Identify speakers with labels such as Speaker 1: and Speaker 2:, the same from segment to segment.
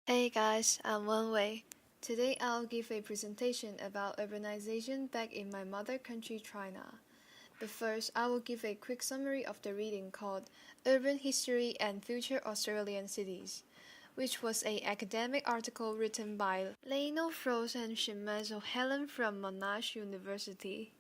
Speaker 1: Hey guys, I'm Wen Wei. Today I'll give a presentation about urbanization back in my mother country China. But first, I will give a quick summary of the reading called Urban History and Future Australian Cities, which was an academic article written by Lionel Frost and Shimazo Helen from Monash University.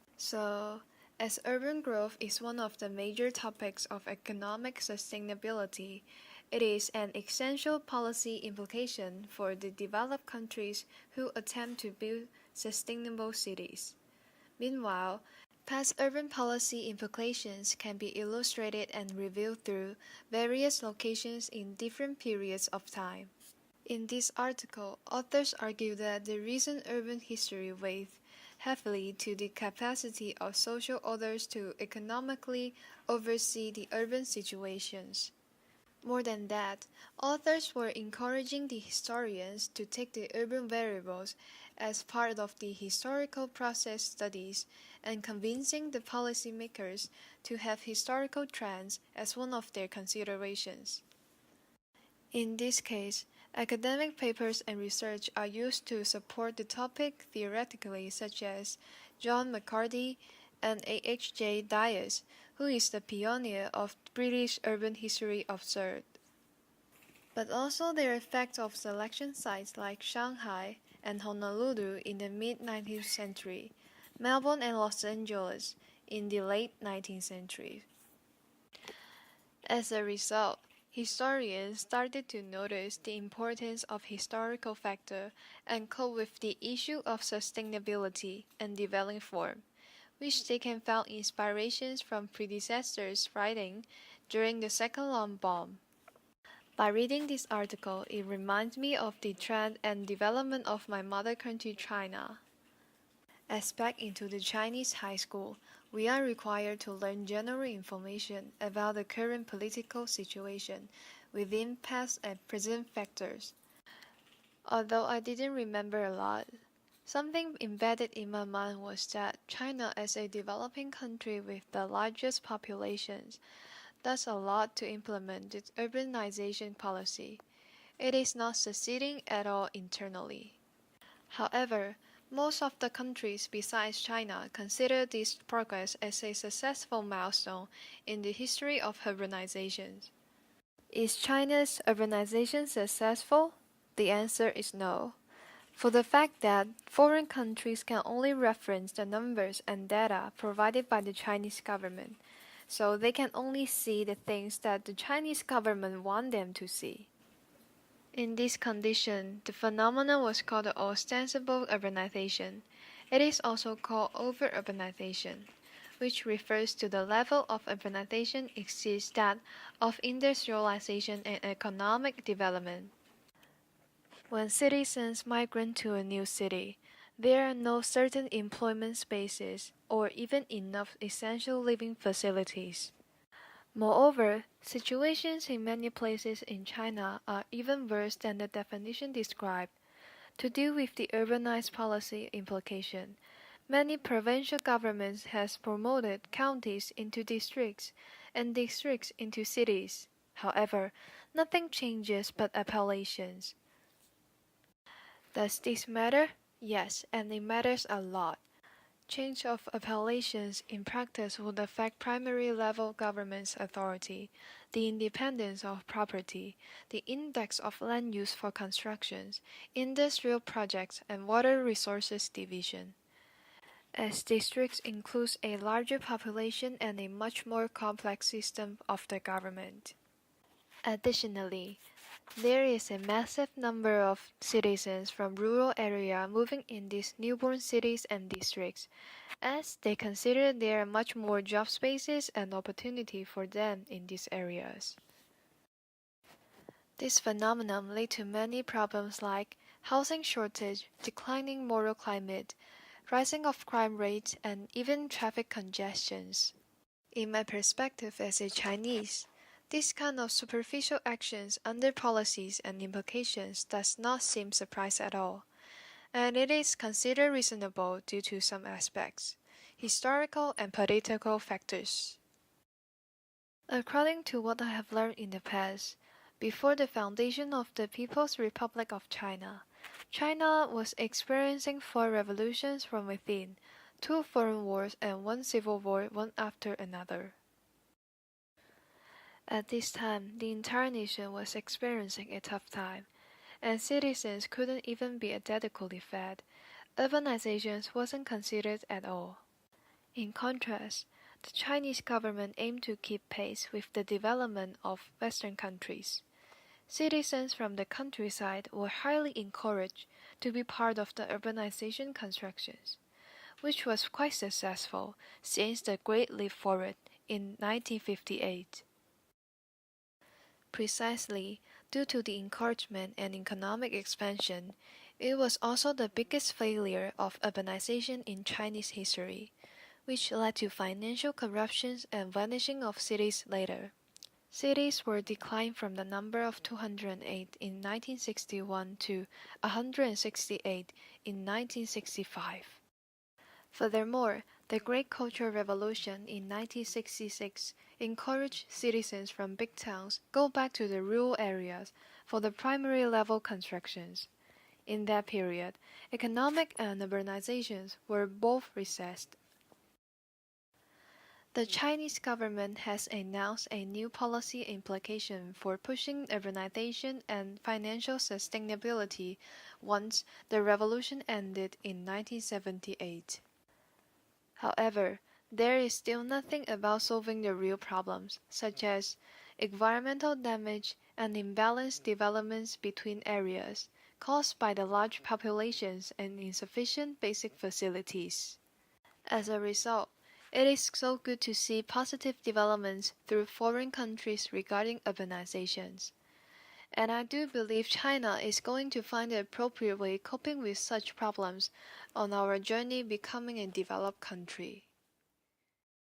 Speaker 1: As urban growth is one of the major topics of economic sustainability, it is an essential policy implication for the developed countries who attempt to build sustainable cities. Meanwhile, past urban policy implications can be illustrated and reviewed through various locations in different periods of time. In this article, authors argue that the recent urban history weighs heavily to the capacity of social orders to economically oversee the urban situations. More than that, authors were encouraging the historians to take the urban variables as part of the historical process studies and convincing the policymakers to have historical trends as one of their considerations. In this case, academic papers and research are used to support the topic theoretically, such as John McCarthy and A.H.J. Dias, who is the pioneer of British urban history observed. But also their effect of selection sites like Shanghai and Honolulu in the mid-19th century, Melbourne and Los Angeles in the late 19th century. As a result, historians started to notice the importance of historical factor and cope with the issue of sustainability and developing form, which they can find inspirations from predecessors' writing during the Second Long Bomb. By reading this article, it reminds me of the trend and development of my mother country China. As back into the Chinese high school, we are required to learn general information about the current political situation within past and present factors. Although I didn't remember a lot, something embedded in my mind was that China, as a developing country with the largest populations, does a lot to implement its urbanization policy. It is not succeeding at all internally. However, most of the countries besides China consider this progress as a successful milestone in the history of urbanization. Is China's urbanization successful? The answer is no. For the fact that foreign countries can only reference the numbers and data provided by the Chinese government, so they can only see the things that the Chinese government want them to see. In this condition, the phenomenon was called ostensible urbanization. It is also called over-urbanization, which refers to the level of urbanization exceeds that of industrialization and economic development. When citizens migrate to a new city, there are no certain employment spaces or even enough essential living facilities. Moreover, situations in many places in China are even worse than the definition described. To deal with the urbanized policy implication, many provincial governments has promoted counties into districts and districts into cities. However, nothing changes but appellations. Does this matter? Yes, and it matters a lot. Change of appellations in practice would affect primary level government's authority, the independence of property, the index of land use for constructions, industrial projects, and water resources division. As districts includes a larger population and a much more complex system of the government. Additionally, there is a massive number of citizens from rural area moving in these newborn cities and districts, as they consider there are much more job spaces and opportunity for them in these areas. This phenomenon led to many problems like housing shortage, declining moral climate, rising of crime rates, and even traffic congestions. In my perspective as a Chinese, this kind of superficial actions under policies and implications does not seem surprise at all, and it is considered reasonable due to some aspects, historical and political factors. According to what I have learned in the past, Before the foundation of the People's Republic of China, China was experiencing four revolutions from within, two foreign wars and one civil war, one after another. At this time, the entire nation was experiencing a tough time, and citizens couldn't even be adequately fed. Urbanization wasn't considered at all. In contrast, the Chinese government aimed to keep pace with the development of Western countries. Citizens from the countryside were highly encouraged to be part of the urbanization constructions, which was quite successful since the Great Leap Forward in 1958. Precisely due to the encouragement and economic expansion, it was also the biggest failure of urbanization in Chinese history, which led to financial corruption and vanishing of cities later. Cities were declined from the number of 208 in 1961 to 168 in 1965. Furthermore, the Great Cultural Revolution in 1966 encouraged citizens from big towns go back to the rural areas for the primary level constructions. In that period, economic and urbanizations were both recessed. The Chinese government has announced a new policy implication for pushing urbanization and financial sustainability once the revolution ended in 1978. However, there is still nothing about solving the real problems, such as environmental damage and imbalanced developments between areas caused by the large populations and insufficient basic facilities. As a result, it is so good to see positive developments through foreign countries regarding urbanizations. And I do believe China is going to find the appropriate way coping with such problems on our journey becoming a developed country.